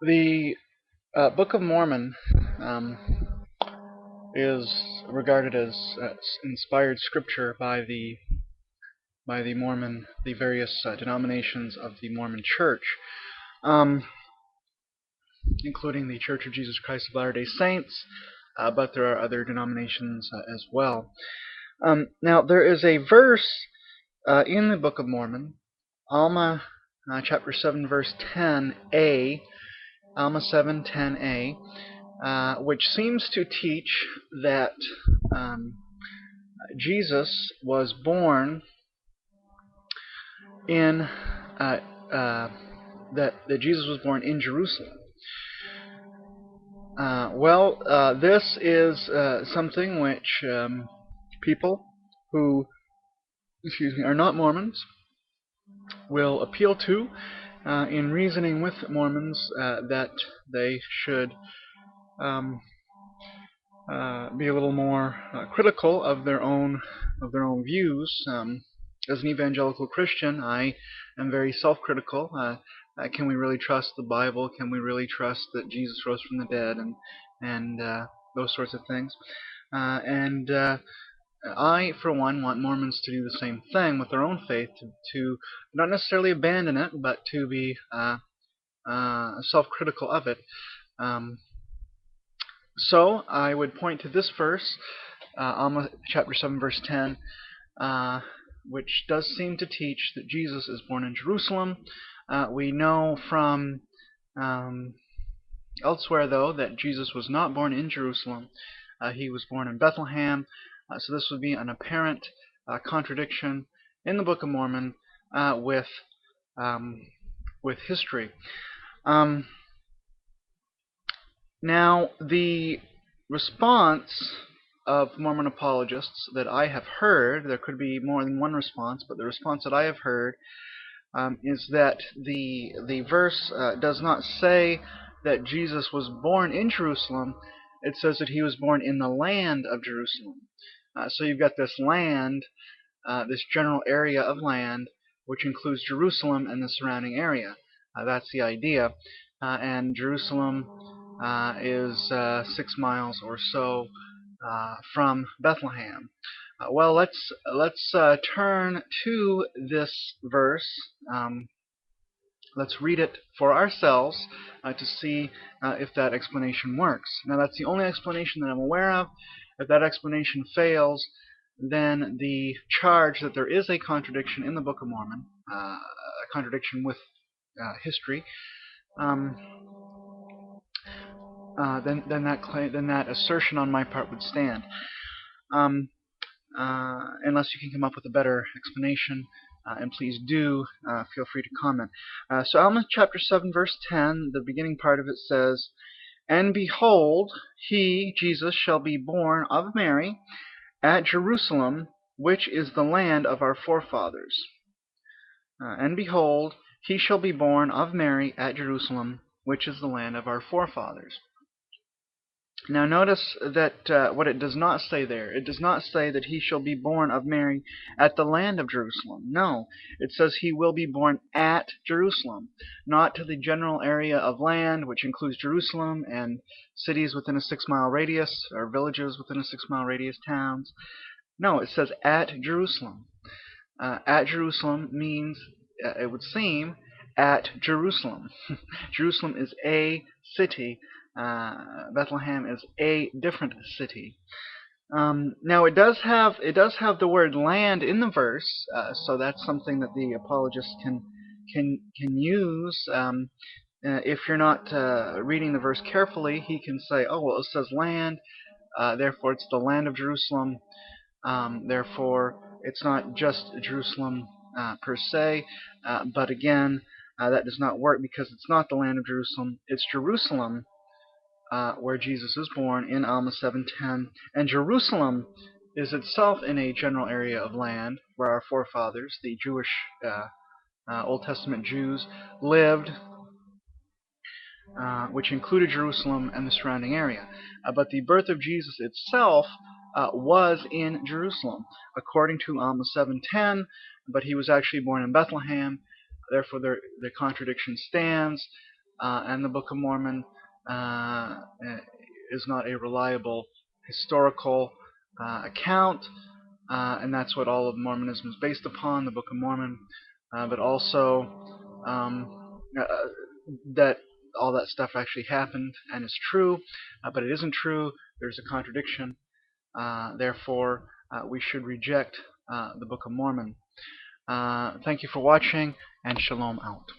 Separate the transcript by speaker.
Speaker 1: The Book of Mormon um, is regarded as inspired scripture by the Mormon, the various denominations of the Mormon Church, um, including the Church of Jesus Christ of Latter-day Saints, but there are other denominations as well. Now, there is a verse in the Book of Mormon, Alma chapter 7, verse 10a, Alma 7:10a, which seems to teach that um, Jesus was born in uh, uh, that Jesus was born in Jerusalem. This is something which people who, are not Mormons will appeal to in reasoning with Mormons that they should um, be a little more critical of their own views. As an evangelical Christian, I am very self-critical. Can we really trust the Bible? Can we really trust that Jesus rose from the dead, and those sorts of things? And I, for one, want Mormons to do the same thing with their own faith, to not necessarily abandon it, but to be self-critical of it. So I would point to this verse, Alma chapter 7, verse 10, which does seem to teach that Jesus is born in Jerusalem. We know from elsewhere, though, that Jesus was not born in Jerusalem. He was born in Bethlehem. So this would be an apparent contradiction in the Book of Mormon with history. Now, the response of Mormon apologists that I have heard, there could be more than one response, but the response that I have heard is that the verse does not say that Jesus was born in Jerusalem. It says that he was born in the land of Jerusalem. So you've got this land, this general area of land, which includes Jerusalem and the surrounding area. That's the idea. And Jerusalem is 6 miles or so from Bethlehem. Well, let's turn to this verse. Let's read it for ourselves to see if that explanation works. Now, that's the only explanation that I'm aware of. If that explanation fails, then the charge that there is a contradiction in the Book of Mormon, a contradiction with history, then that assertion on my part would stand. Unless you can come up with a better explanation, and please do feel free to comment. So Alma chapter 7, verse 10, the beginning part of it says, "And behold, he, Jesus, shall be born of Mary at Jerusalem, which is the land of our forefathers." And behold, he shall be born of Mary at Jerusalem, which is the land of our forefathers. Now notice that what it does not say there. It does not say that he shall be born of Mary at the land of Jerusalem. No, it says he will be born at Jerusalem, not to the general area of land, which includes Jerusalem and cities within a 6-mile radius, or villages within a 6-mile radius, towns. No, it says at Jerusalem. At Jerusalem means, it would seem, at Jerusalem. Jerusalem is a city. Bethlehem is a different city. Now it does have the word land in the verse, so that's something that the apologist can use. If you're not reading the verse carefully, he can say, "Oh, well, it says land, therefore it's the land of Jerusalem. Therefore it's not just Jerusalem per se." But again, that does not work because it's not the land of Jerusalem. It's Jerusalem where Jesus is born in Alma 7:10, and Jerusalem is itself in a general area of land where our forefathers, the Jewish Old Testament Jews, lived, which included Jerusalem and the surrounding area. But the birth of Jesus itself was in Jerusalem, according to Alma 7:10, but he was actually born in Bethlehem. Therefore, the contradiction stands. and the Book of Mormon is not a reliable historical account, and that's what all of Mormonism is based upon, the Book of Mormon, but also that all that stuff actually happened and is true, but it isn't true. There's a contradiction. Therefore, we should reject the Book of Mormon. Thank you for watching, and Shalom out.